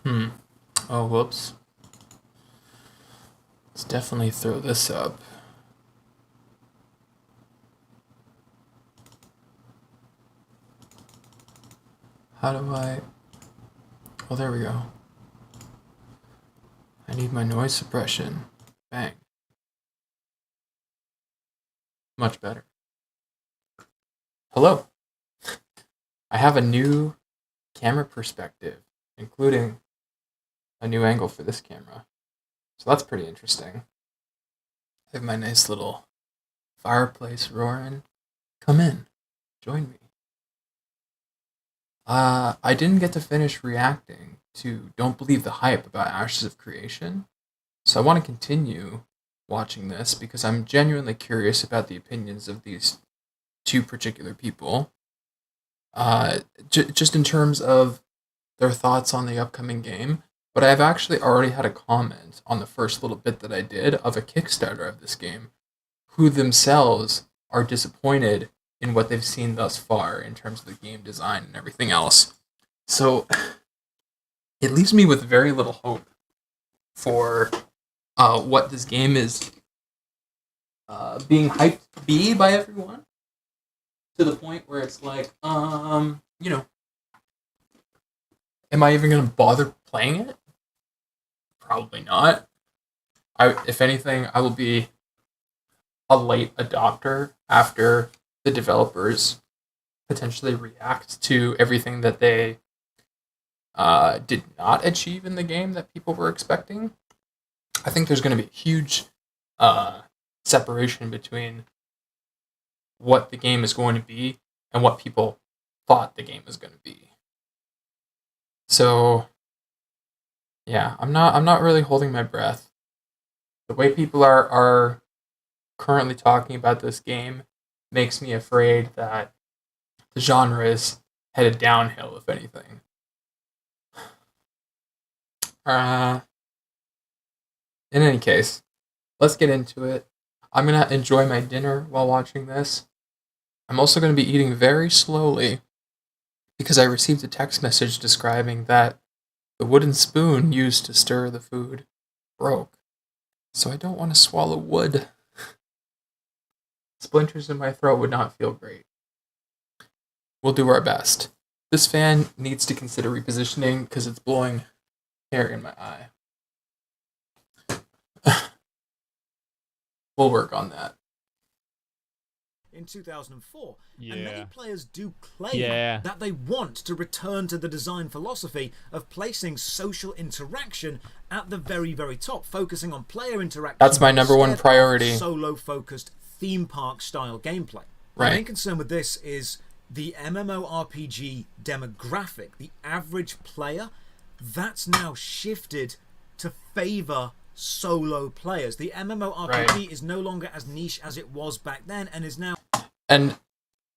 Hmm. Oh, whoops. Let's definitely throw this up. How do I... Oh, there we go. I need my noise suppression. Bang. Much better. Hello. I have a new camera perspective, including a new angle for this camera. So that's pretty interesting. I have my nice little fireplace roaring. Come in. Join me. I didn't get to finish reacting to Don't Believe the Hype about Ashes of Creation, so I want to continue watching this because I'm genuinely curious about the opinions of these two particular people. Just in terms of their thoughts on the upcoming game, but I've actually already had a comment on the first little bit that I did of a Kickstarter of this game, who themselves are disappointed in what they've seen thus far in terms of the game design and everything else. So it leaves me with very little hope for what this game is being hyped to be by everyone, to the point where it's like, am I even going to bother playing it? Probably not. If anything, I will be a late adopter after the developers potentially react to everything that they did not achieve in the game that people were expecting. I think there's going to be a huge separation between what the game is going to be and what people thought the game was going to be. So, yeah, I'm not really holding my breath. The way people are currently talking about this game makes me afraid that the genre is headed downhill, if anything. In any case, let's get into it. I'm going to enjoy my dinner while watching this. I'm also going to be eating very slowly because I received a text message describing that the wooden spoon used to stir the food broke. So I don't want to swallow wood. Splinters in my throat would not feel great. We'll do our best. This fan needs to consider repositioning because it's blowing hair in my eye. We'll work on that. In 2004, Yeah. and many players do claim that they want to return to the design philosophy of placing social interaction at the very, very top, focusing on player interaction. That's my number one priority. Solo-focused theme park style gameplay. Right. My main concern with this is the MMORPG demographic, the average player, that's now shifted to favor solo players. The MMORPG is no longer as niche as it was back then and is now... And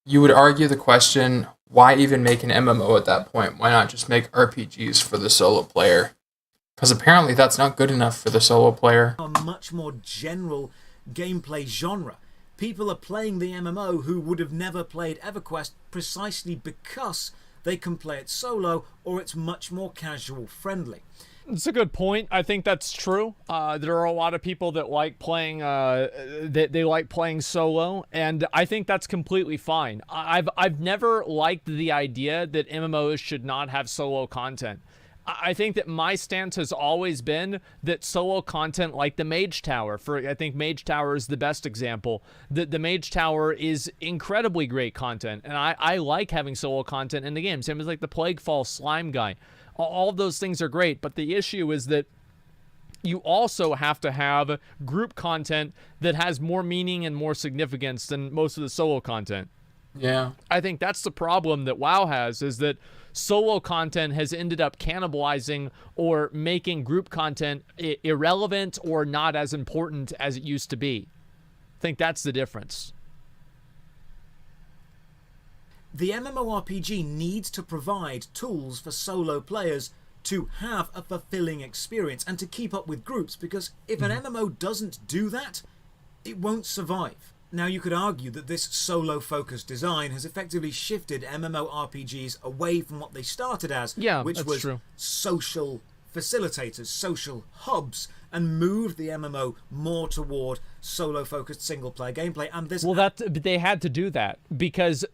you would argue the question, why even make an MMO at that point? Why not just make RPGs for the solo player? Because apparently that's not good enough for the solo player. A much more general gameplay genre. People are playing the MMO who would have never played EverQuest precisely because they can play it solo or it's much more casual friendly. It's a good point. I think that's true. There are a lot of people that like playing they like playing solo, and I think that's completely fine. I've never liked the idea that MMOs should not have solo content. I think that my stance has always been that solo content, like the Mage Tower, I think Mage Tower is the best example. The Mage Tower is incredibly great content, and I like having solo content in the game. Same as like the Plaguefall Slime Guy. All of those things are great, but the issue is that you also have to have group content that has more meaning and more significance than most of the solo content. Yeah. I think that's the problem that WoW has, is that solo content has ended up cannibalizing or making group content irrelevant or not as important as it used to be. I think that's the difference. The MMORPG needs to provide tools for solo players to have a fulfilling experience and to keep up with groups, because if an MMO doesn't do that, it won't survive. Now, you could argue that this solo-focused design has effectively shifted MMORPGs away from what they started as, which was social facilitators, social hubs, and moved the MMO more toward solo-focused single-player gameplay. And this, well, they had to do that because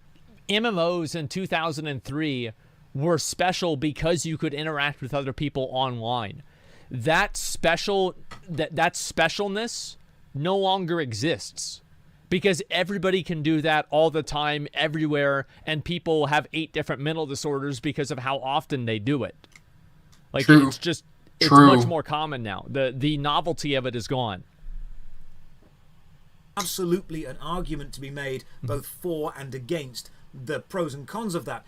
MMOs in 2003 were special because you could interact with other people online. That specialness no longer exists because everybody can do that all the time, everywhere, and people have 8 different mental disorders because of how often they do it. Like, True. it's True. much more common now. The novelty of it is gone. absolutely an argument to be made both for and against the pros and cons of that.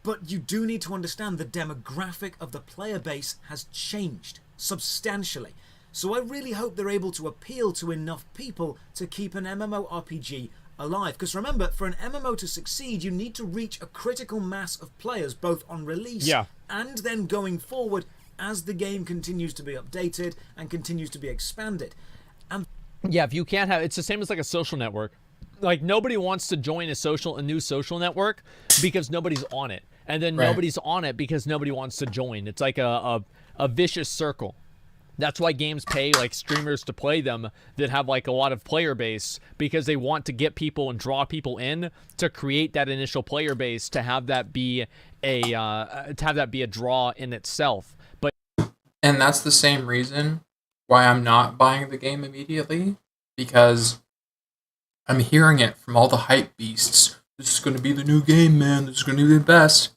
But you do need to understand the demographic of the player base has changed substantially. So I really hope they're able to appeal to enough people to keep an MMORPG alive. Because remember, for an MMO to succeed, you need to reach a critical mass of players, both on release and then going forward as the game continues to be updated and continues to be expanded. And yeah, if you can't have, it's the same as like a social network. Like, nobody wants to join a new social network because nobody's on it, and then nobody's on it because nobody wants to join. It's like a vicious circle. That's why games pay like streamers to play them that have like a lot of player base, because they want to get people and draw people in to create that initial player base, to have that be a draw in itself. But And that's the same reason why I'm not buying the game immediately, because I'm hearing it from all the hype beasts. This is going to be the new game, man. This is going to be the best.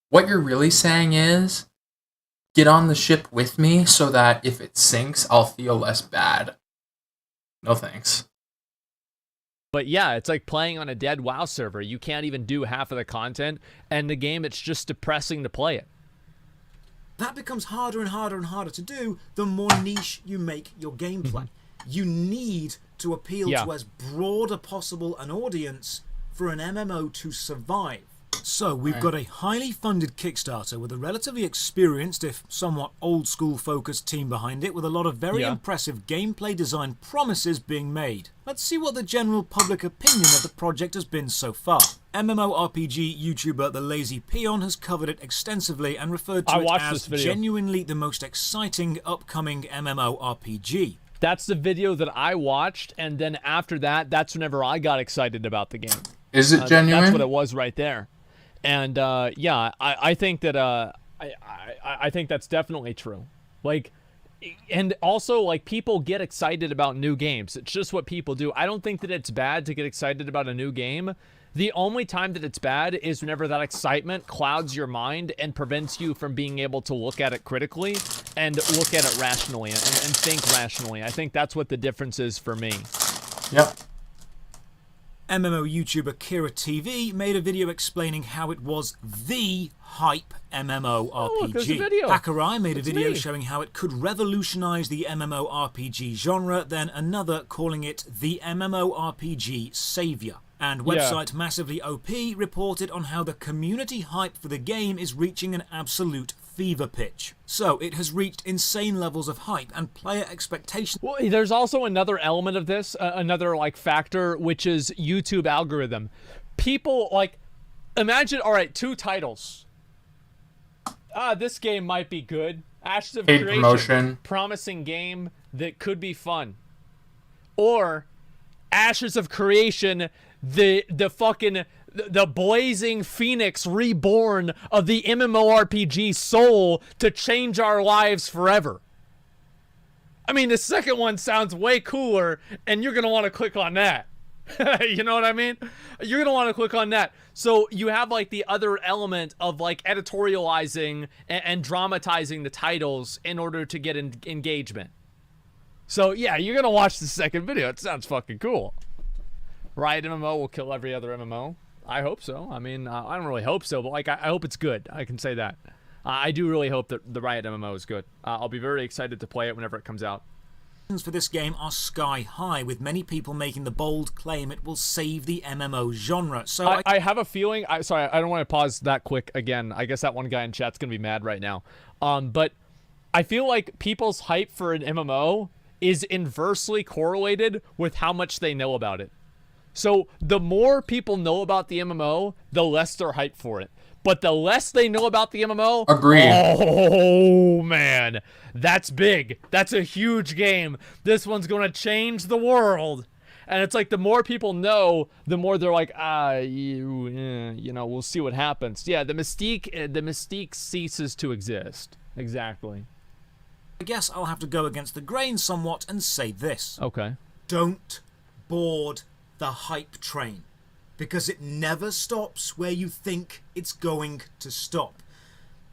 What you're really saying is, get on the ship with me so that if it sinks, I'll feel less bad. No thanks. But yeah, it's like playing on a dead WoW server. You can't even do half of the content, and the game, it's just depressing to play it. that becomes harder and harder and harder to do the more niche you make your gameplay. You need to appeal to as broad a possible an audience for an MMO to survive. So we've got a highly funded Kickstarter with a relatively experienced, if somewhat old school focused team behind it, with a lot of very impressive gameplay design promises being made. Let's see what the general public opinion of the project has been so far. MMORPG YouTuber The Lazy Peon has covered it extensively and referred to it as genuinely the most exciting upcoming MMORPG. That's the video that I watched, and then after that, that's whenever I got excited about the game. Is it genuine? That's what it was right there. And yeah, I think that I think that's definitely true. Like, and also, like, people get excited about new games. It's just what people do. I don't think that it's bad to get excited about a new game. The only time that it's bad is whenever that excitement clouds your mind and prevents you from being able to look at it critically and look at it rationally and think rationally. I think that's what the difference is for me. Yep. MMO YouTuber Kira TV made a video explaining how it was the hype MMORPG. Hakurai made a video showing how it could revolutionize the MMORPG genre, then another calling it the MMORPG savior. And website Massively OP reported on how the community hype for the game is reaching an absolute fever pitch. So it has reached insane levels of hype and player expectations. Well, there's also another element of this, another like factor, which is YouTube algorithm. People like, imagine, all right, 2 titles. This game might be good. Ashes of Creation, promotion. Promising game that could be fun. Or Ashes of Creation, the fucking the blazing phoenix reborn of the MMORPG soul to change our lives forever. I mean, the second one sounds way cooler, and you're gonna want to click on that. You know what I mean? You're gonna want to click on that. So you have like the other element of like editorializing and dramatizing the titles in order to get engagement. So yeah, you're gonna watch the second video. It sounds fucking cool. Riot MMO will kill every other MMO. I hope so. I mean, I don't really hope so, but like I hope it's good. I can say that. I do really hope that the Riot MMO is good. I'll be very excited to play it whenever it comes out. For this game are sky high, with many people making the bold claim it will save the MMO genre. So I have a feeling. Sorry, I don't want to pause that quick again. I guess that one guy in chat's gonna be mad right now. But I feel like people's hype for an MMO is inversely correlated with how much they know about it. So the more people know about the MMO, the less they're hyped for it. But the less they know about the MMO, Agreed. oh man, that's big. That's a huge game. This one's going to change the world. And it's like the more people know, the more they're like, you know, we'll see what happens. Yeah, the mystique ceases to exist. Exactly. I guess I'll have to go against the grain somewhat and say this. Okay. Don't board the hype train, because it never stops where you think it's going to stop.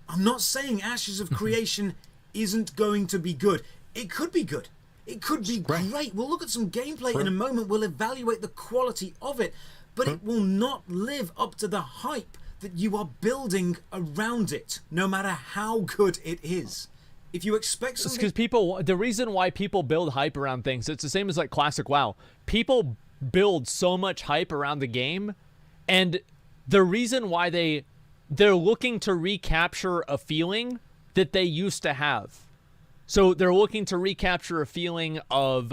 I'm not saying Ashes of Creation isn't going to be good. It could be good. It could be great. We'll look at some gameplay in a moment. We'll evaluate the quality of it, but it will not live up to the hype that you are building around it, no matter how good it is. If you expect something... It's because the reason why people build hype around things, it's the same as like Classic WoW. People build so much hype around the game, and the reason why they're looking to recapture a feeling that they used to have. So they're looking to recapture a feeling of,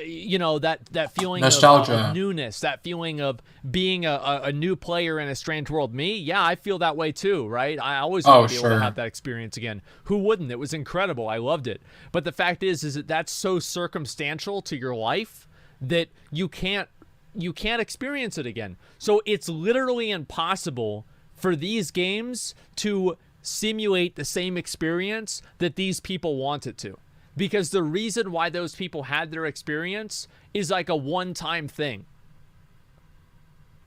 you know, that feeling nostalgia, of newness, that feeling of being a new player in a strange world. Me, yeah, I feel that way too, right? I always want to be able to have that experience again. Who wouldn't? It was incredible. I loved it. But the fact is that that's so circumstantial to your life that you can't experience it again. So it's literally impossible for these games to simulate the same experience that these people want it to, because the reason why those people had their experience is like a one-time thing.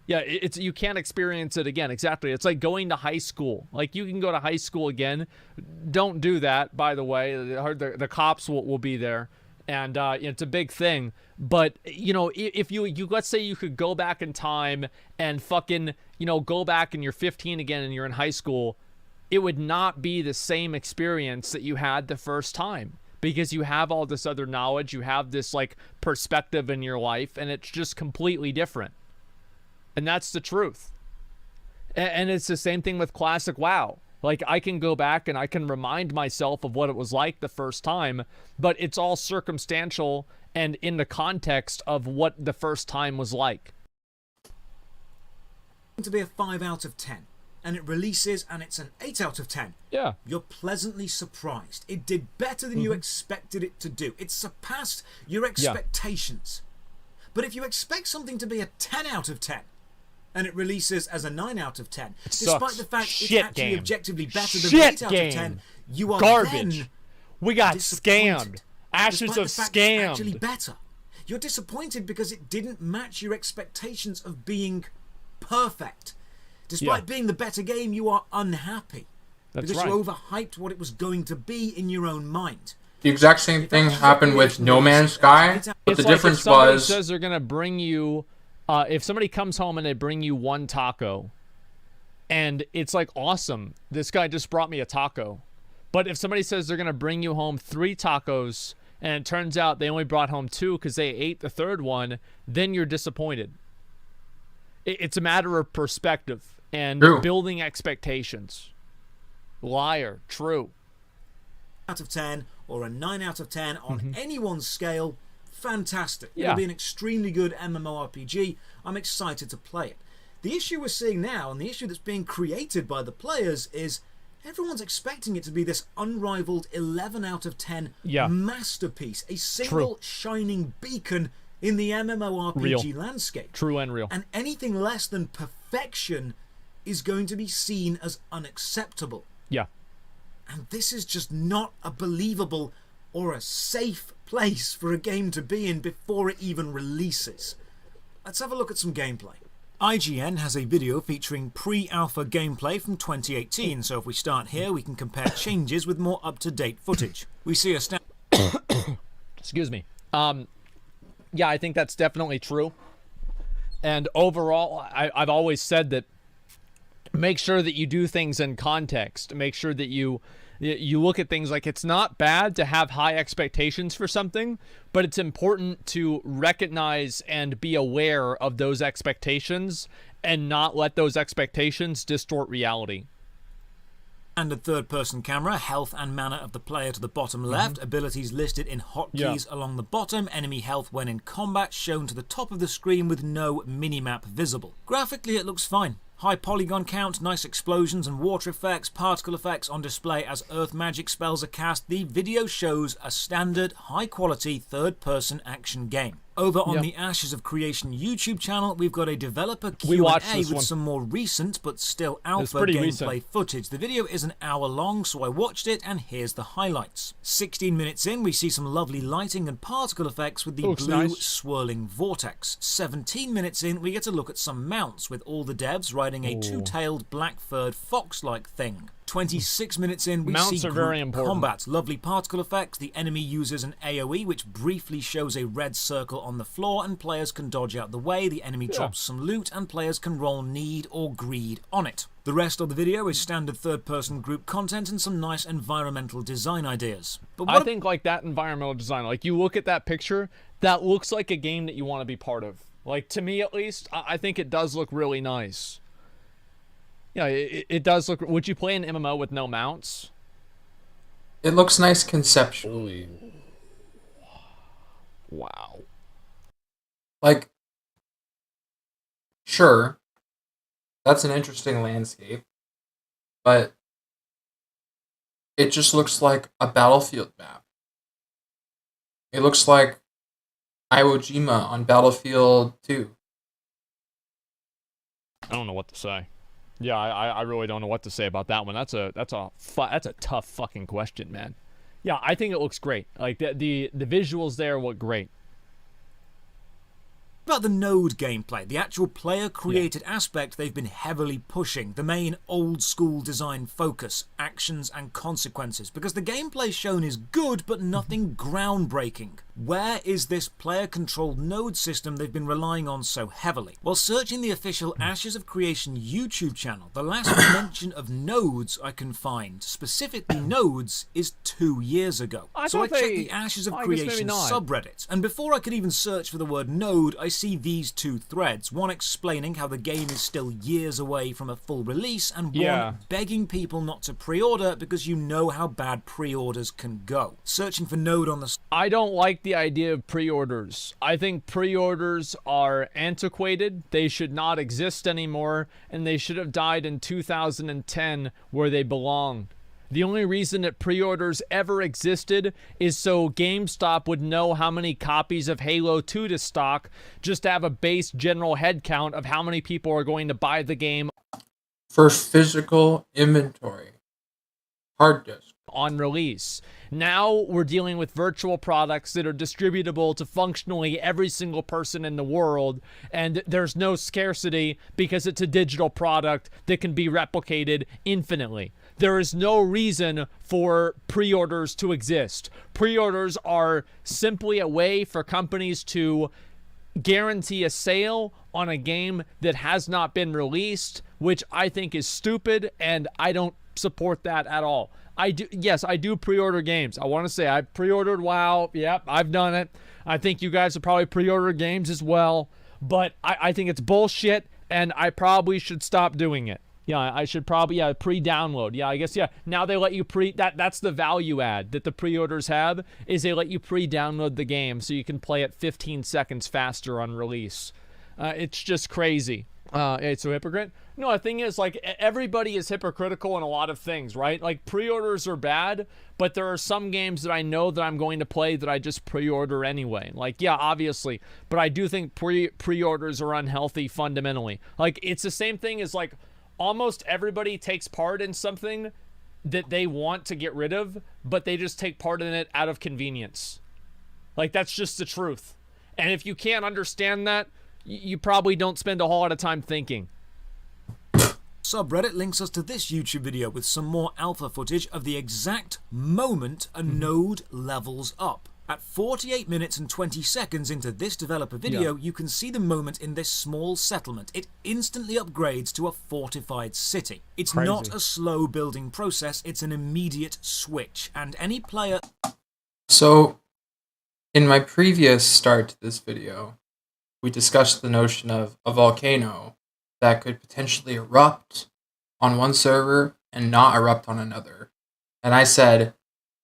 Yeah, you can't experience it again. Exactly. It's like going to high school. Like, you can go to high school again. Don't do that, by the way. The cops will be there, and it's a big thing. But, you know, if you let's say you could go back in time and fucking, you know, go back and you're 15 again and you're in high school, it would not be the same experience that you had the first time, because you have all this other knowledge, you have this like perspective in your life, and it's just completely different. And that's the truth. And it's the same thing with Classic WoW. Like, I can go back and I can remind myself of what it was like the first time, but it's all circumstantial and in the context of what the first time was like. To be a 5 out of 10. And it releases and it's an 8 out of 10. Yeah. You're pleasantly surprised. It did better than you expected it to do. It surpassed your expectations. But if you expect something to be a 10 out of 10 and it releases as a 9 out of 10, despite the fact it's actually objectively better than an 8 out of 10, you are garbage. Then we got scammed. Ashes of scammed. It's actually better. You're disappointed because it didn't match your expectations of being perfect. Despite being the better game, you are unhappy. Because you overhyped what it was going to be in your own mind. The exact same thing happened with No Man's Sky, but the difference was... says they're going to bring you... if somebody comes home and they bring you one taco, and it's like, awesome, this guy just brought me a taco. But if somebody says they're going to bring you home 3 tacos, and it turns out they only brought home 2 because they ate the third one, then you're disappointed. It's a matter of perspective and building expectations. Liar. True. Out of 10 or a 9 out of 10 on anyone's scale, fantastic. It'll be an extremely good MMORPG. I'm excited to play it. The issue we're seeing now, and the issue that's being created by the players, is everyone's expecting it to be this unrivaled 11 out of 10 masterpiece, a single shining beacon in the MMORPG landscape. True and real. And anything less than perfection is going to be seen as unacceptable. Yeah. And this is just not a believable or a safe place for a game to be in before it even releases. Let's have a look at some gameplay. IGN has a video featuring pre-alpha gameplay from 2018, so if we start here, we can compare changes with more up-to-date footage. We see a Excuse me. Yeah, I think that's definitely true. And overall, I've always said that make sure that you do things in context. Make sure that you look at things like, it's not bad to have high expectations for something, but it's important to recognize and be aware of those expectations and not let those expectations distort reality. And a third-person camera, health and mana of the player to the bottom left, abilities listed in hotkeys along the bottom, enemy health when in combat shown to the top of the screen with no minimap visible. Graphically, it looks fine. High polygon count, nice explosions and water effects, particle effects on display as earth magic spells are cast. The video shows a standard, high-quality, third-person action game. Over on the Ashes of Creation YouTube channel, we've got a developer Q&A with some more recent but still alpha gameplay footage. The video is an hour long, so I watched it, and here's the highlights. 16 minutes in, we see some lovely lighting and particle effects with the blue swirling vortex. 17 minutes in, we get a look at some mounts, with all the devs riding a two-tailed, black-furred fox-like thing. 26 minutes in, we see group combat. Lovely particle effects. The enemy uses an AoE, which briefly shows a red circle on the floor, and players can dodge out the way. The enemy drops some loot, and players can roll need or greed on it. The rest of the video is standard third-person group content and some nice environmental design ideas. But I think like that environmental design, like you look at that picture, that looks like a game that you want to be part of. Like, to me at least, I think it does look really nice. Yeah, it does look... Would you play an MMO with no mounts? It looks nice conceptually. Wow. Like, sure, that's an interesting landscape, but it just looks like a Battlefield map. It looks like Iwo Jima on Battlefield 2. I don't know what to say. Yeah, I really don't know what to say about that one. That's a tough fucking question, man. Yeah, I think it looks great. Like the visuals there look great. About the node gameplay, the actual player-created aspect they've been heavily pushing, the main old-school design focus, actions and consequences, because the gameplay shown is good, but nothing groundbreaking. Where is this player-controlled node system they've been relying on so heavily? While searching the official Ashes of Creation YouTube channel, the last mention of nodes I can find, specifically nodes, is 2 years ago. So I checked the Ashes of Creation subreddit, and before I could even search for the word node, I see these two threads, one explaining how the game is still years away from a full release, and one begging people not to pre-order because you know how bad pre-orders can go. Searching for node on the... I don't like the idea of pre-orders. I think pre-orders are antiquated, they should not exist anymore, and they should have died in 2010 where they belong. The only reason that pre-orders ever existed is so GameStop would know how many copies of Halo 2 to stock, just to have a base general head count of how many people are going to buy the game for physical inventory. Hard disk. On release. Now we're dealing with virtual products that are distributable to functionally every single person in the world, and there's no scarcity because it's a digital product that can be replicated infinitely. There is no reason for pre-orders to exist. Pre-orders are simply a way for companies to guarantee a sale on a game that has not been released, which I think is stupid, and I don't support that at all. I do pre-order games. I want to say I've pre-ordered WoW. Yep, I've done it. I think you guys have probably pre-ordered games as well, but I think it's bullshit, and I probably should stop doing it. Yeah, I should probably, pre-download. Yeah, I guess, now they let you that's the value add that the pre-orders have, is they let you pre-download the game so you can play it 15 seconds faster on release. It's just crazy. It's a hypocrite. No, the thing is, like, everybody is hypocritical in a lot of things, right? Like, pre-orders are bad, but there are some games that I know that I'm going to play that I just pre-order anyway. Like, yeah, obviously, but I do think pre-orders are unhealthy fundamentally. Like, it's the same thing as, like, almost everybody takes part in something that they want to get rid of, but they just take part in it out of convenience. Like, that's just the truth. And if you can't understand that, you probably don't spend a whole lot of time thinking. Subreddit links us to this YouTube video with some more alpha footage of the exact moment a node levels up. At 48 minutes and 20 seconds into this developer video, you can see the moment in this small settlement. It instantly upgrades to a fortified city. It's not a slow building process, it's an immediate switch, and any player... So, in my previous start to this video, we discussed the notion of a volcano that could potentially erupt on one server and not erupt on another. And I said,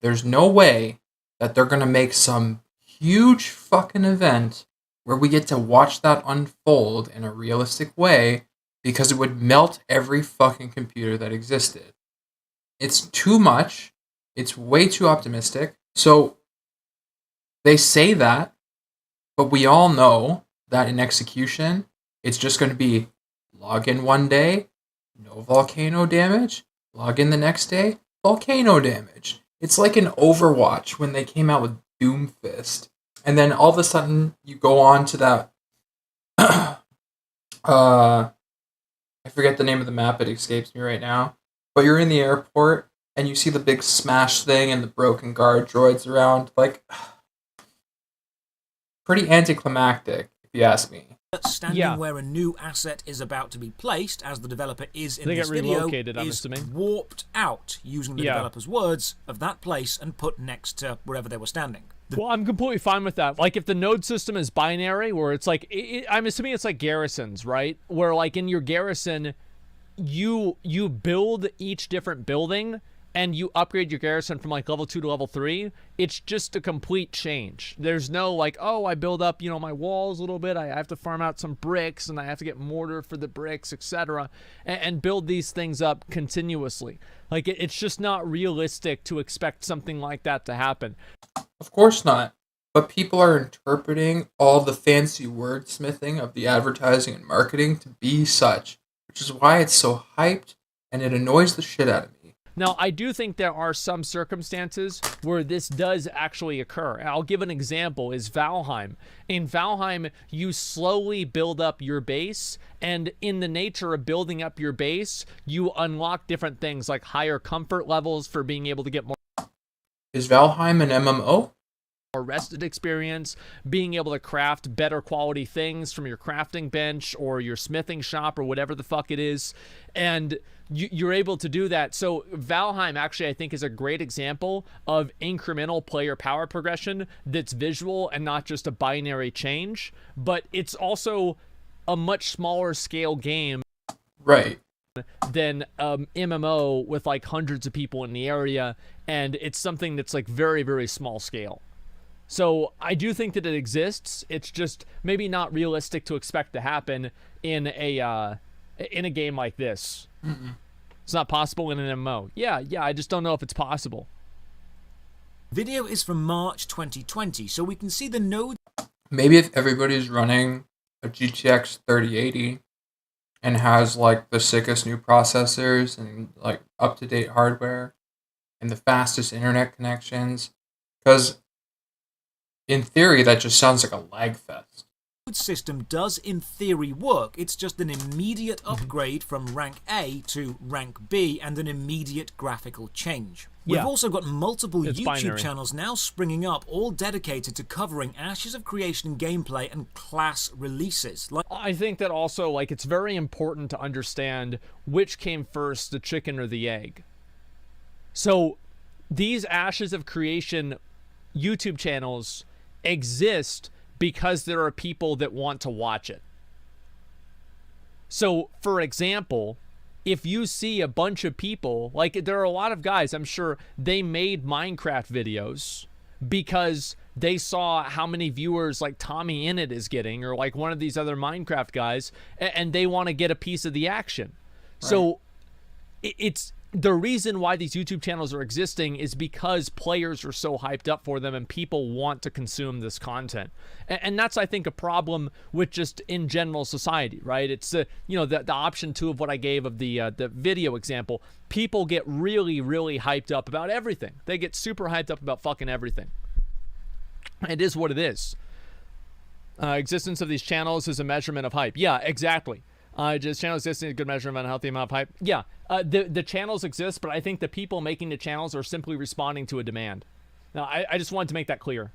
there's no way that they're going to make some huge fucking event where we get to watch that unfold in a realistic way, because it would melt every fucking computer that existed. It's too much. It's way too optimistic. So they say that, but we all know that in execution, it's just going to be log in one day, no volcano damage, log in the next day, volcano damage. It's like an Overwatch when they came out with Doomfist. And then all of a sudden, you go on to that. I forget the name of the map, it escapes me right now. But you're in the airport, and you see the big smash thing and the broken guard droids around. Like, pretty anticlimactic, if you ask me. Standing where a new asset is about to be placed, as the developer is in this video, is warped out, using the developer's words, of that place and put next to wherever they were standing. Well, I'm completely fine with that. Like, if the node system is binary, where it's like, I'm assuming it's like garrisons, right? Where, like, in your garrison, you build each different building, and you upgrade your garrison from, like, level 2 to level 3. It's just a complete change. There's no, like, oh, I build up, you know, my walls a little bit. I have to farm out some bricks, and I have to get mortar for the bricks, etc., and build these things up continuously. Like, it's just not realistic to expect something like that to happen. Of course not. But people are interpreting all the fancy wordsmithing of the advertising and marketing to be such, which is why it's so hyped, and it annoys the shit out of me. Now, I do think there are some circumstances where this does actually occur. I'll give an example, is Valheim. In Valheim, you slowly build up your base, and in the nature of building up your base, you unlock different things like higher comfort levels for being able to get more. Is Valheim an MMO? Rested experience, being able to craft better quality things from your crafting bench or your smithing shop or whatever the fuck it is, and you're able to do that. So Valheim actually, I think, is a great example of incremental player power progression that's visual and not just a binary change, but it's also a much smaller scale game, right, than MMO with like hundreds of people in the area, and it's something that's like very, very small scale. So I do think that it exists. It's just maybe not realistic to expect to happen in a game like this. Mm-mm. It's not possible in an MMO. Yeah, I just don't know if it's possible. Video is from March 2020, so we can see the node. Maybe if everybody's running a GTX 3080 and has like the sickest new processors and like up-to-date hardware and the fastest internet connections, because in theory, that just sounds like a lag fest. The system does in theory work. It's just an immediate upgrade from rank A to rank B and an immediate graphical change. We've also got multiple YouTube channels now springing up, all dedicated to covering Ashes of Creation gameplay and class releases. I think that also, like, it's very important to understand which came first, the chicken or the egg. So these Ashes of Creation YouTube channels exist because there are people that want to watch it. So, for example, if you see a bunch of people, like there are a lot of guys, I'm sure they made Minecraft videos because they saw how many viewers like Tommy Innit is getting, or like one of these other Minecraft guys, and they want to get a piece of the action. Right. So it's the reason why these YouTube channels are existing is because players are so hyped up for them and people want to consume this content. And that's, I think, a problem with just in general society, right? It's the option 2 of what I gave of the video example. People get really, really hyped up about everything. They get super hyped up about fucking everything. It is what it is. Existence of these channels is a measurement of hype. Yeah, exactly. Just channels existing is a good measurement of a healthy amount of hype. Yeah, the channels exist, but I think the people making the channels are simply responding to a demand. Now, I just wanted to make that clear.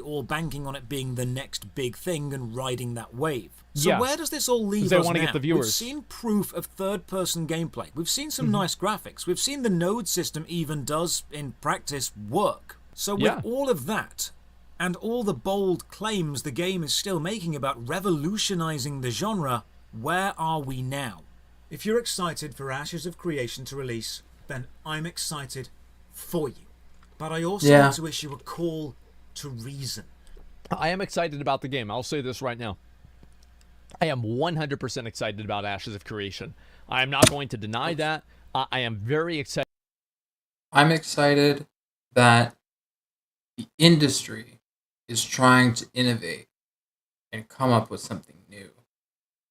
All banking on it being the next big thing and riding that wave. So where does this all leave us now? Get the viewers. We've seen proof of third-person gameplay. We've seen some nice graphics. We've seen the node system even does, in practice, work. So with all of that, and all the bold claims the game is still making about revolutionizing the genre, where are we now? If you're excited for Ashes of Creation to release, then I'm excited for you. But I also want to issue a call to reason. I am excited about the game. I'll say this right now. I am 100% excited about Ashes of Creation. I am not going to deny that. I am very excited. I'm excited that the industry is trying to innovate and come up with something new.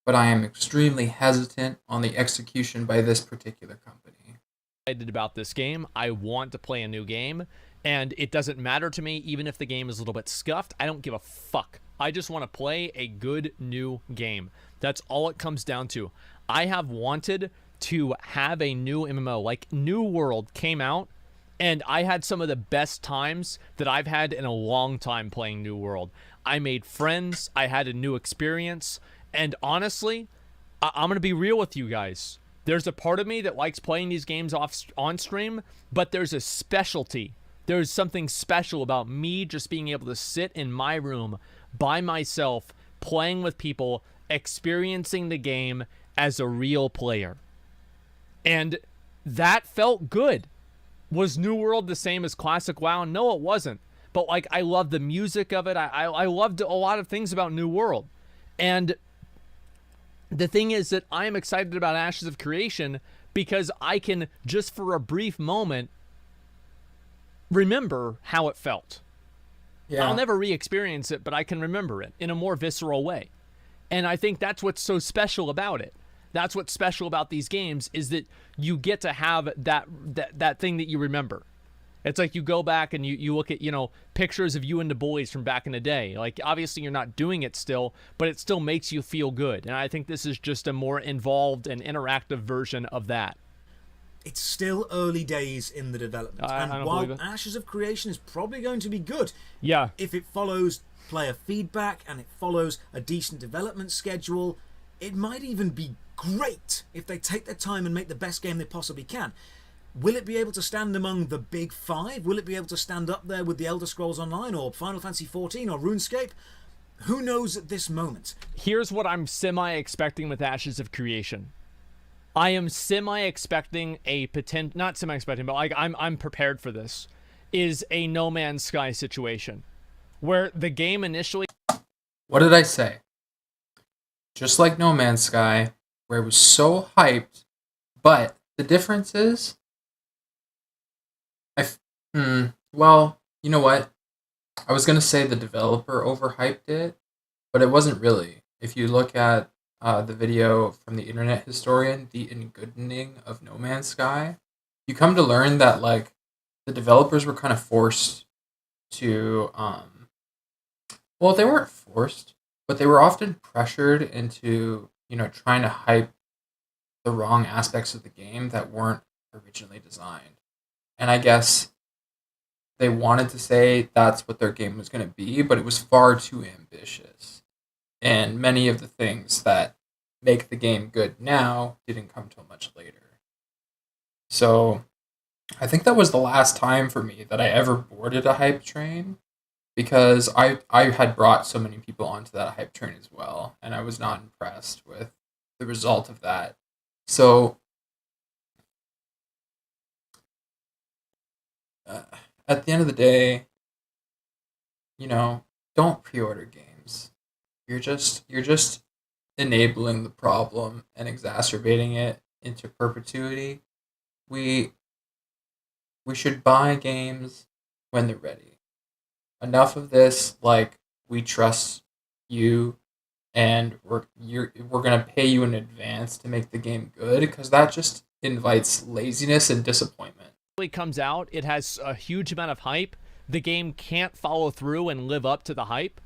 But I am extremely hesitant on the execution by this particular company. About this game. I want to play a new game, and it doesn't matter to me even if the game is a little bit scuffed. I don't give a fuck. I just want to play a good new game. That's all it comes down to. I have wanted to have a new MMO. Like, New World came out, and I had some of the best times that I've had in a long time playing New World. I made friends, I had a new experience, and honestly, I'm going to be real with you guys. There's a part of me that likes playing these games on stream, but there's a specialty. There's something special about me just being able to sit in my room by myself, playing with people, experiencing the game as a real player. And that felt good. Was New World the same as Classic WoW? No, it wasn't. But like, I loved the music of it. I loved a lot of things about New World. And the thing is that I am excited about Ashes of Creation because I can, just for a brief moment, remember how it felt. Yeah. I'll never re-experience it, but I can remember it in a more visceral way. And I think that's what's so special about it. That's what's special about these games, is that you get to have that thing that you remember. It's like you go back and you look at, pictures of you and the boys from back in the day. Like, obviously you're not doing it still, but it still makes you feel good. And I think this is just a more involved and interactive version of that. It's still early days in the development. And while Ashes of Creation is probably going to be good, if it follows player feedback and it follows a decent development schedule, it might even be great if they take their time and make the best game they possibly can. Will it be able to stand among the big five? Will it be able to stand up there with the Elder Scrolls Online or Final Fantasy XIV or RuneScape? Who knows at this moment? Here's what I'm semi-expecting with Ashes of Creation. I am semi-expecting a potential, not semi-expecting, but like I'm prepared for this, is a No Man's Sky situation where the game initially... What did I say? Just like No Man's Sky, where it was so hyped, but the difference is, well, you know what? I was going to say the developer overhyped it, but it wasn't really. If you look at the video from the internet historian, The Engoodening of No Man's Sky, you come to learn that, like, the developers were kind of forced to, well, they weren't forced, but they were often pressured into, trying to hype the wrong aspects of the game that weren't originally designed. And I guess they wanted to say that's what their game was going to be, but it was far too ambitious. And many of the things that make the game good now didn't come till much later. So I think that was the last time for me that I ever boarded a hype train, because I had brought so many people onto that hype train as well, and I was not impressed with the result of that. So at the end of the day, don't pre-order games. You're just enabling the problem and exacerbating it into perpetuity. We should buy games when they're ready. Enough of this, like, we trust you and we're gonna pay you in advance to make the game good, because that just invites laziness and disappointment. It comes out, it has a huge amount of hype, the game can't follow through and live up to the hype,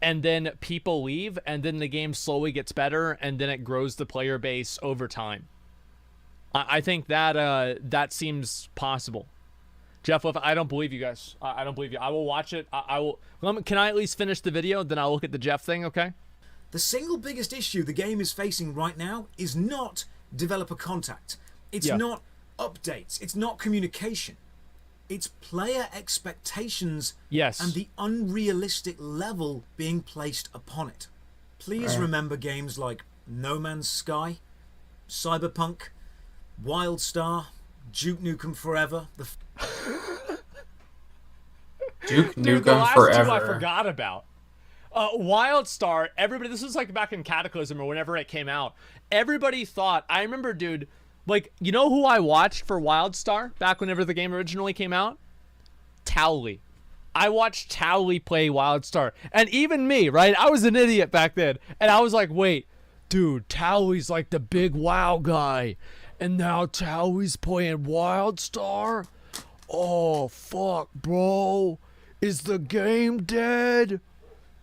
and then people leave, and then the game slowly gets better, and then it grows the player base over time. I think that seems possible. Jeff, I don't believe you guys. I don't believe you. I will watch it. I will. Can I at least finish the video? Then I'll look at the Jeff thing, okay? The single biggest issue the game is facing right now is not developer contact. It's not updates. It's not communication. It's player expectations and the unrealistic level being placed upon it. Please remember games like No Man's Sky, Cyberpunk, Wildstar, Duke Nukem Forever. Duke Nukem Forever. I forgot about. WildStar, everybody, this was like back in Cataclysm or whenever it came out. Everybody thought, I remember, dude, like, you know who I watched for WildStar back whenever the game originally came out? Towley. I watched Towley play WildStar. And even me, right? I was an idiot back then. And I was like, wait, dude, Towley's like the big WoW guy. And now Towley's playing WildStar? Oh, fuck, bro. Is the game dead?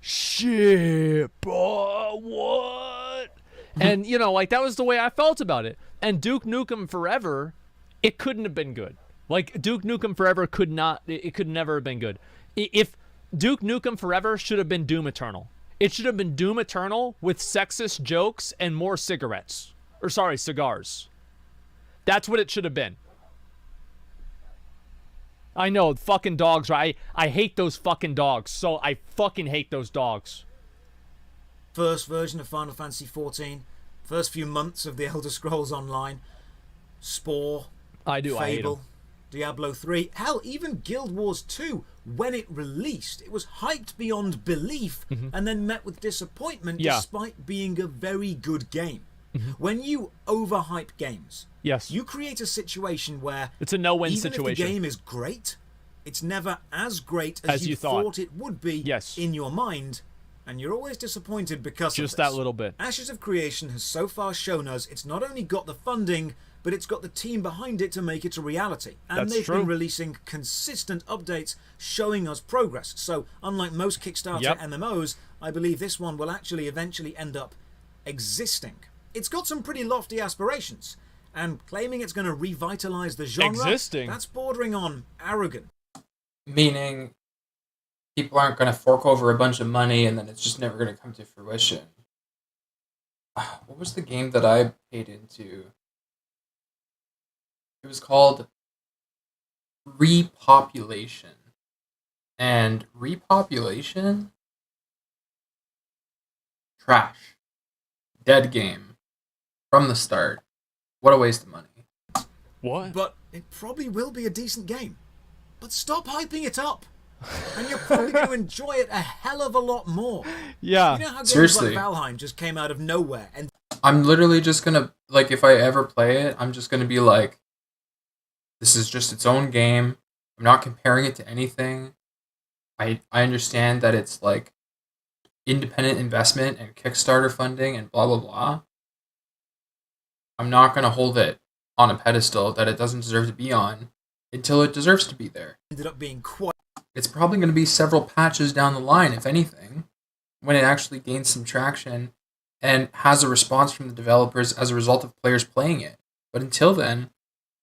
Shit, bro, what? And, you know, like, that was the way I felt about it. And Duke Nukem Forever, it couldn't have been good. Like, Duke Nukem Forever could never have been good. If Duke Nukem Forever should have been Doom Eternal. It should have been Doom Eternal with sexist jokes and more cigarettes. Or, sorry, cigars. That's what it should have been. I know, fucking dogs, right? I hate those fucking dogs. So I fucking hate those dogs. First version of Final Fantasy XIV, first few months of the Elder Scrolls Online, Spore, Fable, I hate them. Diablo 3, hell, even Guild Wars 2, when it released, it was hyped beyond belief and then met with disappointment despite being a very good game. When you overhype games, yes, you create a situation where it's a no-win even situation. If the game is great, it's never as great as you thought it would be in your mind, and you're always disappointed because just of this. That little bit. Ashes of Creation has so far shown us it's not only got the funding, but it's got the team behind it to make it a reality. And they've been releasing consistent updates showing us progress. So, unlike most Kickstarter MMOs, I believe this one will actually eventually end up existing. It's got some pretty lofty aspirations, and claiming it's going to revitalize the genre, that's bordering on arrogant. Meaning, people aren't going to fork over a bunch of money and then it's just never going to come to fruition. What was the game that I paid into? It was called Repopulation. And Repopulation? Trash. Dead game. From the start. What a waste of money. What? But it probably will be a decent game. But stop hyping it up. And you're probably going to enjoy it a hell of a lot more. Yeah. You know how games like Valheim just came out of nowhere? And I'm literally just going to, like, if I ever play it, I'm just going to be like, this is just its own game. I'm not comparing it to anything. I understand that it's, like, independent investment and Kickstarter funding and blah, blah, blah. I'm not going to hold it on a pedestal that it doesn't deserve to be on until it deserves to be there. Ended up being quite... It's probably going to be several patches down the line, if anything, when it actually gains some traction and has a response from the developers as a result of players playing it. But until then,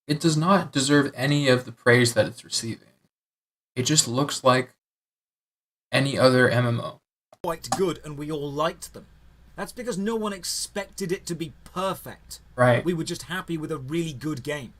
it does not deserve any of the praise that it's receiving. It just looks like any other MMO. Quite good, and we all liked them. That's because no one expected it to be perfect. Right. We were just happy with a really good game.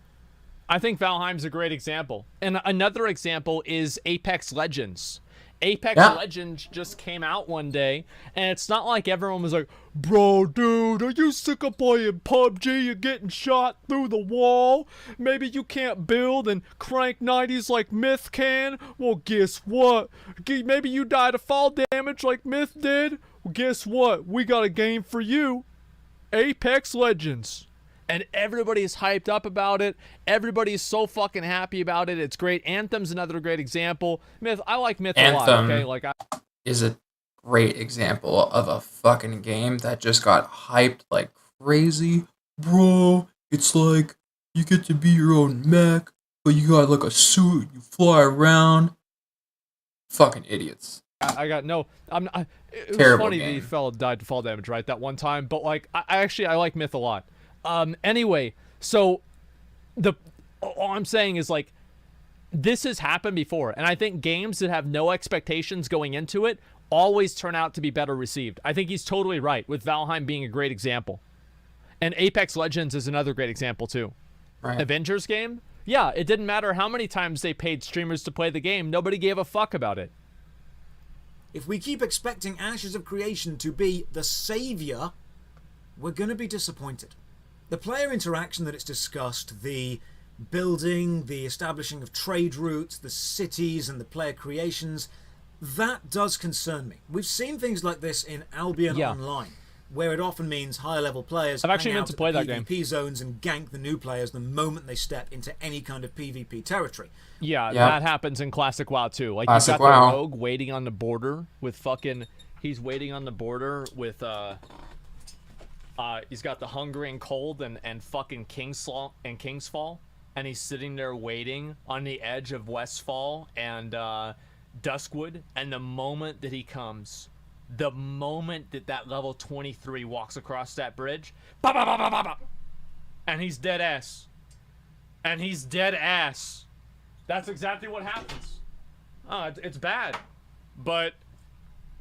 I think Valheim's a great example. And another example is Apex Legends. Apex Legends just came out one day, and it's not like everyone was like, bro, dude, are you sick of playing PUBG? You're getting shot through the wall? Maybe you can't build and crank 90s like Myth can? Well, guess what? Maybe you die to fall damage like Myth did? Well, guess what? We got a game for you. Apex Legends. And everybody's hyped up about it. Everybody's so fucking happy about it. It's great. Anthem's another great example. Myth, I like Myth a lot, okay? Like, is a great example of a fucking game that just got hyped like crazy. Bro, it's like you get to be your own mech, but you got like a suit, you fly around. Fucking idiots. I got no. I'm not. It was Terrible funny game. the fella died to fall damage, right? That one time. But like, I like Myth a lot. Anyway, so all I'm saying is like, this has happened before, and I think games that have no expectations going into it always turn out to be better received. I think he's totally right, with Valheim being a great example. And Apex Legends is another great example too. Right. Avengers game? Yeah, it didn't matter how many times they paid streamers to play the game. Nobody gave a fuck about it. If we keep expecting Ashes of Creation to be the savior, we're going to be disappointed. The player interaction that it's discussed, the building, the establishing of trade routes, the cities and the player creations, That does concern me. We've seen things like this in Albion Online, where it often means higher level players I've actually hang meant out to play at that the game. PvP zones and gank the new players the moment they step into any kind of PvP territory. Yeah, Yep. that happens in Classic WoW too. Like Classic you got WoW. the rogue waiting on the border with fucking. He's waiting on the border with he's got the Hungry and Cold and fucking Kingsfall, and he's sitting there waiting on the edge of Westfall and Duskwood, and the moment that he comes, the moment that level 23 walks across that bridge, ba ba ba ba ba ba, and he's dead ass. And he's dead ass. That's exactly what happens. It's bad, but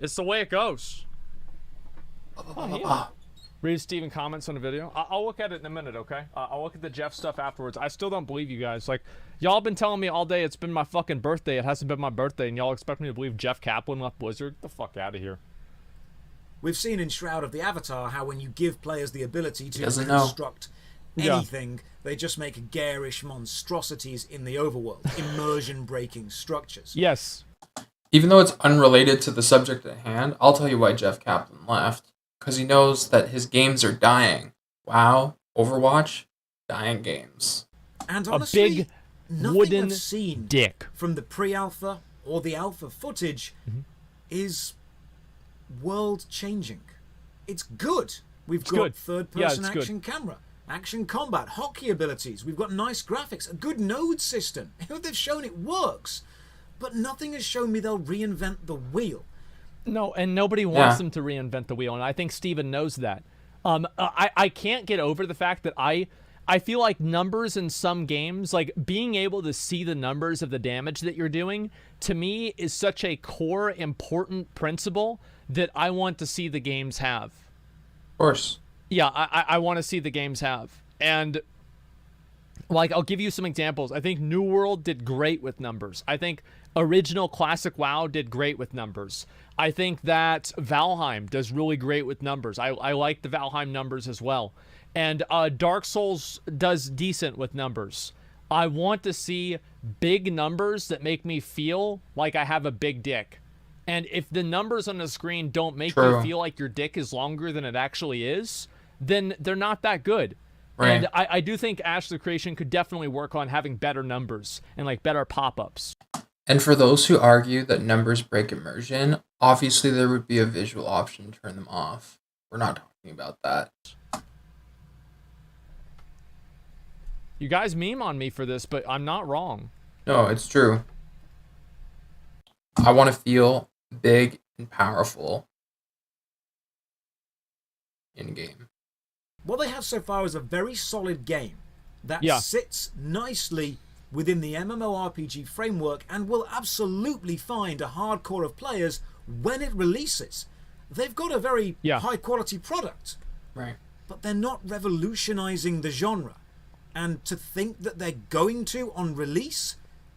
it's the way it goes. Oh, yeah. Read Steven comments on the video. I'll look at it in a minute, okay? I'll look at the Jeff stuff afterwards. I still don't believe you guys. Like, y'all been telling me all day it's been my fucking birthday. It hasn't been my birthday, and y'all expect me to believe Jeff Kaplan left Blizzard? Get the fuck out of here. We've seen in Shroud of the Avatar how when you give players the ability to Doesn't know. construct anything, they just make garish monstrosities in the overworld, immersion-breaking structures. Yes. Even though it's unrelated to the subject at hand, I'll tell you why Jeff Kaplan left. Because he knows that his games are dying. WoW, Overwatch, dying games. And honestly, big nothing wooden I've seen dick from the pre-alpha or the alpha footage is world-changing. It's good. We've got good. third-person Yeah, it's action camera, action combat, hotkey abilities. We've got nice graphics, a good node system. They've shown it works, but nothing has shown me they'll reinvent the wheel. No, and nobody wants them to reinvent the wheel, and I think Steven knows that. I can't get over the fact that I feel like numbers in some games, like being able to see the numbers of the damage that you're doing, to me is such a core important principle that I want to see the games have. Of course. Yeah, I want to see the games have. And like, I'll give you some examples. I think New World did great with numbers. I think original Classic WoW did great with numbers. I think that Valheim does really great with numbers. I like the Valheim numbers as well. And Dark Souls does decent with numbers. I want to see big numbers that make me feel like I have a big dick. And if the numbers on the screen don't make you feel like your dick is longer than it actually is, then they're not that good. Right. And I do think Ash the Creation could definitely work on having better numbers and like better pop-ups. And for those who argue that numbers break immersion, obviously there would be a visual option to turn them off. We're not talking about that. You guys meme on me for this, but I'm not wrong. No, it's true. I want to feel big and powerful in-game. What they have so far is a very solid game that sits nicely within the MMORPG framework and will absolutely find a hardcore of players when it releases. They've got a very high quality product, right? But they're not revolutionizing the genre. And to think that they're going to on release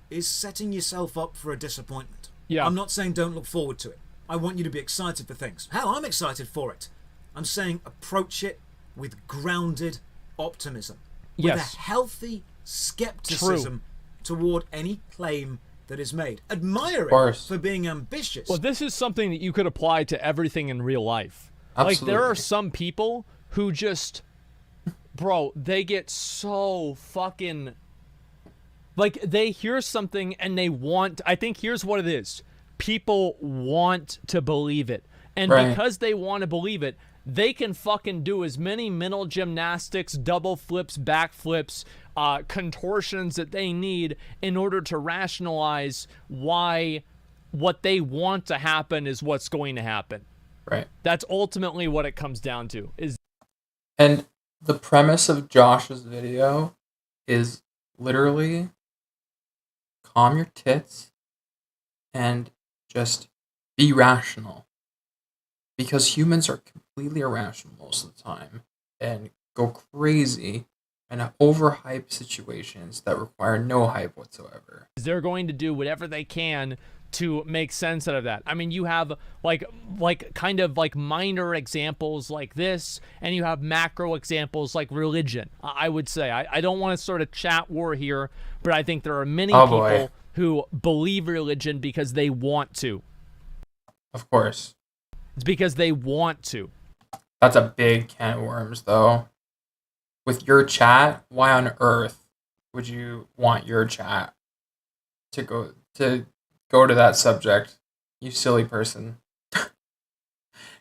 is setting yourself up for a disappointment. Yeah. I'm not saying don't look forward to it. I want you to be excited for things. Hell, I'm excited for it. I'm saying approach it with grounded optimism. With a healthy skepticism toward any claim that is made. Admire it for being ambitious. Well, this is something that you could apply to everything in real life. Absolutely. Like, there are some people who just, bro, they get so fucking, like, they hear something and they want, I think here's what it is. People want to believe it. And because they want to believe it, they can fucking do as many mental gymnastics, double flips, back flips, contortions that they need in order to rationalize why what they want to happen is what's going to happen. Right. That's ultimately what it comes down to. And the premise of Josh's video is literally calm your tits and just be rational. Because humans are completely irrational most of the time and go crazy in overhyped situations that require no hype whatsoever. They're going to do whatever they can to make sense out of that. I mean, you have like kind of like minor examples like this, and you have macro examples like religion. I would say I don't want to sort of chat war here, but I think there are many people who believe religion because they want to. Of course. It's because they want to. That's a big can of worms, though. With your chat, why on earth would you want your chat to go to that subject? You silly person.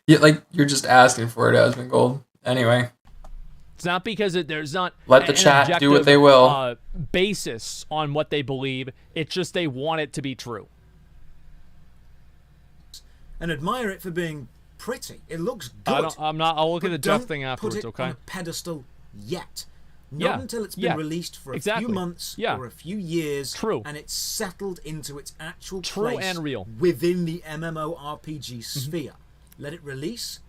You're just asking for it, Asmongold. Anyway, It's not because there's not let the an chat do what objective they will. basis on what they believe. It's just they want it to be true. And admire it for being pretty. It looks I good. don't, I'm not. I'll look at But the don't Jeff thing put afterwards. it Okay. on a pedestal yet. Not Yeah, until it's been yeah, released for a exactly. few months Yeah. or a few years, True. and it's settled into its actual True place and real. within the MMORPG sphere. Let it release.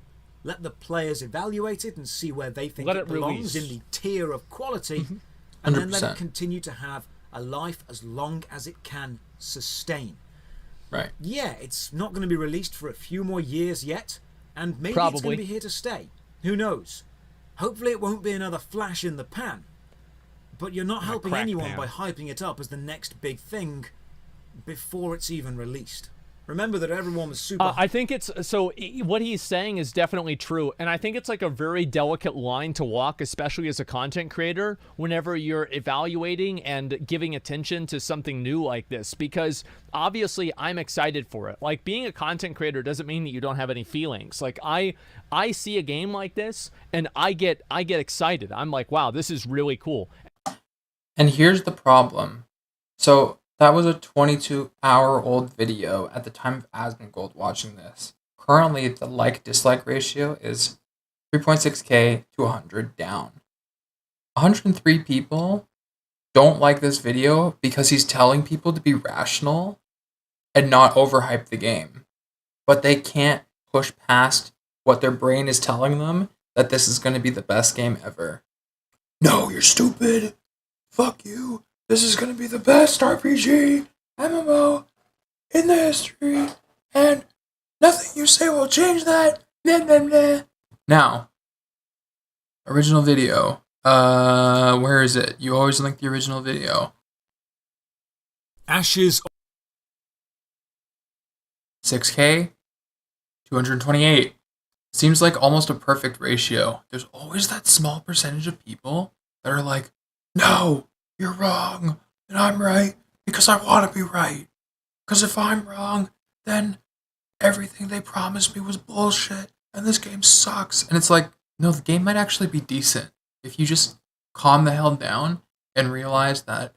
Let the players evaluate it and see where they think Let it it belongs release. in the tier of quality, and then let 100%. it continue to have a life as long as it can sustain. Right. Yeah, it's not going to be released for a few more years yet, and maybe it's Probably. going to be here to stay. Who knows? Hopefully it won't be another flash in the pan. But you're not helping crack anyone pan. by hyping it up as the next big thing before it's even released. Remember that everyone was super... I think it's so. What he's saying is definitely true, and I think it's like a very delicate line to walk, especially as a content creator, whenever you're evaluating and giving attention to something new like this. Because obviously, I'm excited for it. Like, being a content creator doesn't mean that you don't have any feelings. Like, I see a game like this, and I get excited. I'm like, wow, this is really cool. And here's the problem. So that was a 22-hour-old video at the time of Asmongold watching this. Currently, the like-dislike ratio is 3.6k to 100 down. 103 people don't like this video because he's telling people to be rational and not overhype the game. But they can't push past what their brain is telling them, that this is going to be the best game ever. No, you're stupid. Fuck you. This is going to be the best RPG MMO in the history, and nothing you say will change that. Nah, nah, nah. Now, original video. Where is it? You always link the original video. Ashes 6K, 228. Seems like almost a perfect ratio. There's always that small percentage of people that are like, no, you're wrong, and I'm right, because I want to be right. Because if I'm wrong, then everything they promised me was bullshit, and this game sucks. And it's like, no, the game might actually be decent if you just calm the hell down and realize that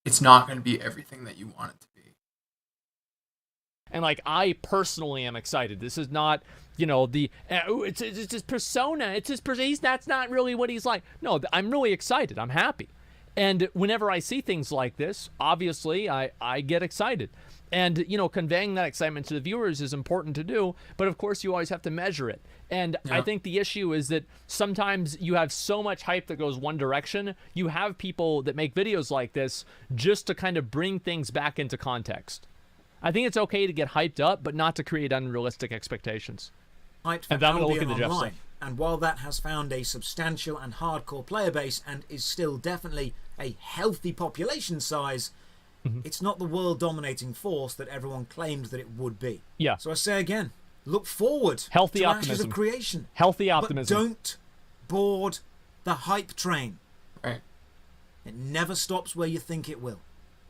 it's not going to be everything that you want it to be. And like, I personally am excited. This is not, it's his persona. It's his that's not really what he's like. No, I'm really excited. I'm happy. And whenever I see things like this, obviously I get excited. And, conveying that excitement to the viewers is important to do, but of course you always have to measure it. And Yeah. I think the issue is that sometimes you have so much hype that goes one direction. You have people that make videos like this just to kind of bring things back into context. I think it's okay to get hyped up, but not to create unrealistic expectations. hyped for And I'm gonna look Albion into Jeff's Online. stuff. And while that has found a substantial and hardcore player base and is still definitely a healthy population size, it's not the world-dominating force that everyone claimed that it would be. Yeah. So I say again, look forward Healthy to Ashes optimism. of Creation. Healthy optimism. But don't board the hype train. Right. It never stops where you think it will.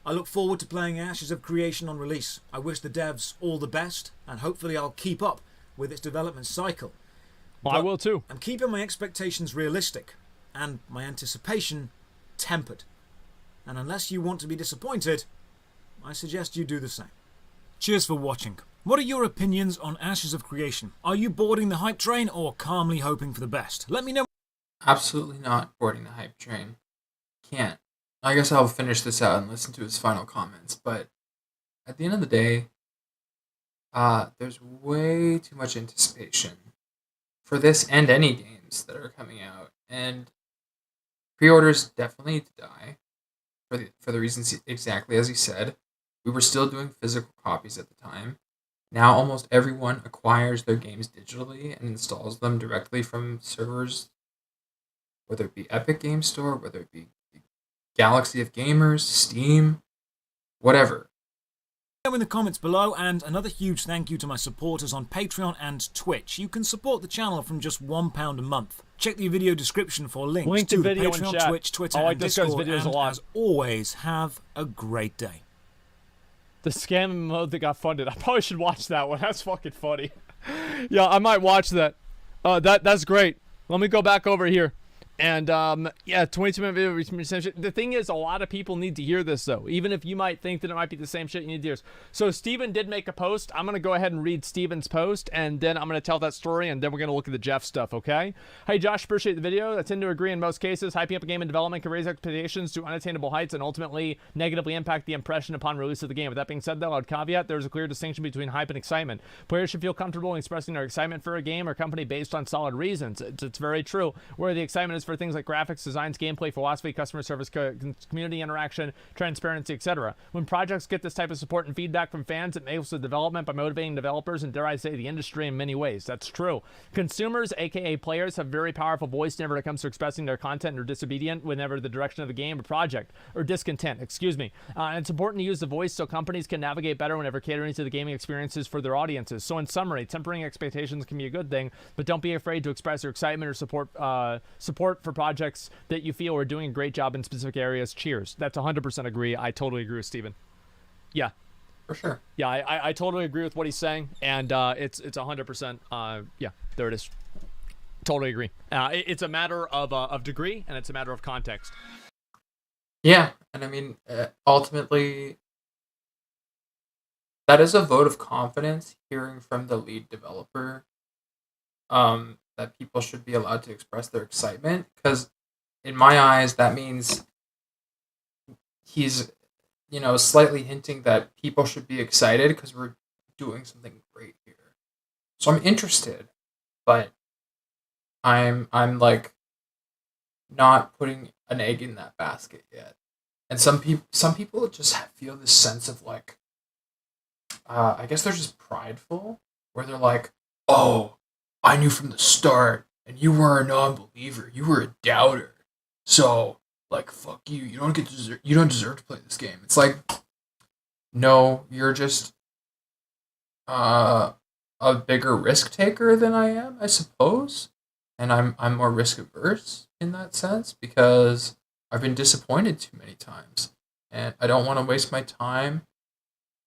I look forward to playing Ashes of Creation on release. I wish the devs all the best, and hopefully I'll keep up with its development cycle. Well, I But will too. I'm keeping my expectations realistic, and my anticipation tempered. And unless you want to be disappointed, I suggest you do the same. Cheers for watching. What are your opinions on Ashes of Creation? Are you boarding the hype train or calmly hoping for the best? Let me know. Absolutely not boarding the hype train. Can't. I guess I'll finish this out and listen to his final comments, but at the end of the day, there's way too much anticipation for this and any games that are coming out, and pre-orders definitely need to die for the reasons exactly as he said. We were still doing physical copies at the time. Now almost everyone acquires their games digitally and installs them directly from servers, whether it be Epic Game Store, whether it be Galaxy of Gamers, Steam, whatever. In the comments below, and another huge thank you to my supporters on Patreon and Twitch. You can support the channel from just £1 a month. Check the video description for links to the Patreon, Twitch, Twitter, and Discord, and as always, have a great day. The scam mode that got funded. I probably should watch that one. That's fucking funny. Yeah, I might watch that. That's great. Let me go back over here. And, yeah, 22-minute video reaching the same shit. The thing is, a lot of people need to hear this, though. Even if you might think that it might be the same shit, you need to hear this. So Steven did make a post. I'm going to go ahead and read Steven's post, and then I'm going to tell that story, and then we're going to look at the Jeff stuff, okay? Hey, Josh, appreciate the video. I tend to agree in most cases. Hyping up a game in development can raise expectations to unattainable heights and ultimately negatively impact the impression upon release of the game. With that being said, though, I'd caveat there's a clear distinction between hype and excitement. Players should feel comfortable in expressing their excitement for a game or company based on solid reasons. It's very true. Where the excitement is for things like graphics, designs, gameplay, philosophy, customer service, community interaction, transparency, etc. When projects get this type of support and feedback from fans, it enables the development by motivating developers and, dare I say, the industry in many ways. That's true. Consumers, aka players, have very powerful voice whenever it comes to expressing their content or disobedient whenever the direction of the game or project, or discontent, excuse me. And it's important to use the voice so companies can navigate better whenever catering to the gaming experiences for their audiences. So in summary, tempering expectations can be a good thing, but don't be afraid to express your excitement or support for projects that you feel are doing a great job in specific areas. Cheers. That's 100% agree. I totally agree with Steven. Yeah. For sure. Yeah, I totally agree with what he's saying, and it's 100%. Yeah, there it is. Totally agree. It's a matter of degree, and it's a matter of context. Yeah, and I mean, ultimately, that is a vote of confidence hearing from the lead developer that people should be allowed to express their excitement, because in my eyes, that means he's, slightly hinting that people should be excited because we're doing something great here. So I'm interested, but I'm like not putting an egg in that basket yet. And some people just feel this sense of like, I guess they're just prideful, where they're like, oh, I knew from the start, and you were a non-believer, you were a doubter. So, like, fuck you. You don't deserve to play this game. It's like, no, you're just a bigger risk taker than I am, I suppose. And I'm more risk averse in that sense because I've been disappointed too many times, and I don't want to waste my time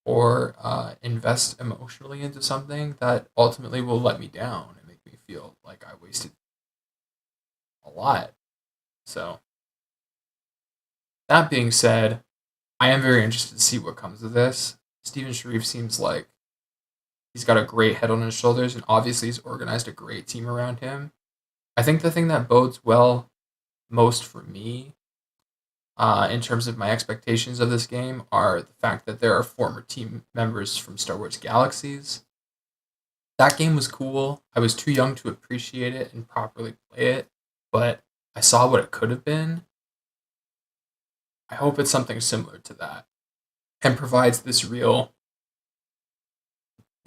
or invest emotionally into something that ultimately will let me down and make me feel like I wasted a lot. So, that being said, I am very interested to see what comes of this. Steven Sharif seems like he's got a great head on his shoulders, and obviously he's organized a great team around him. I think the thing that bodes well most for me in terms of my expectations of this game are the fact that there are former team members from Star Wars Galaxies. That game was cool. I was too young to appreciate it and properly play it, but I saw what it could have been. I hope it's something similar to that and provides this real...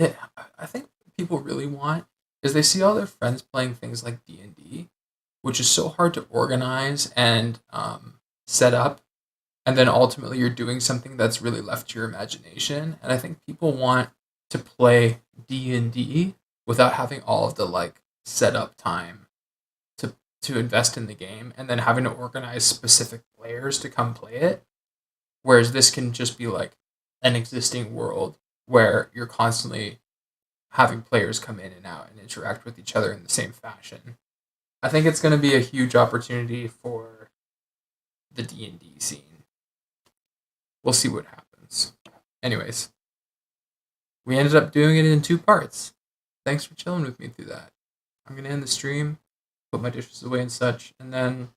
I think what people really want is they see all their friends playing things like D&D, which is so hard to organize and set up, and then ultimately you're doing something that's really left to your imagination. And I think people want to play D&D without having all of the like setup time to invest in the game and then having to organize specific players to come play it. Whereas this can just be like an existing world where you're constantly having players come in and out and interact with each other in the same fashion. I think it's going to be a huge opportunity for the D&D scene. We'll see what happens. Anyways, we ended up doing it in 2 parts. Thanks for chilling with me through that. I'm going to end the stream, put my dishes away and such, and then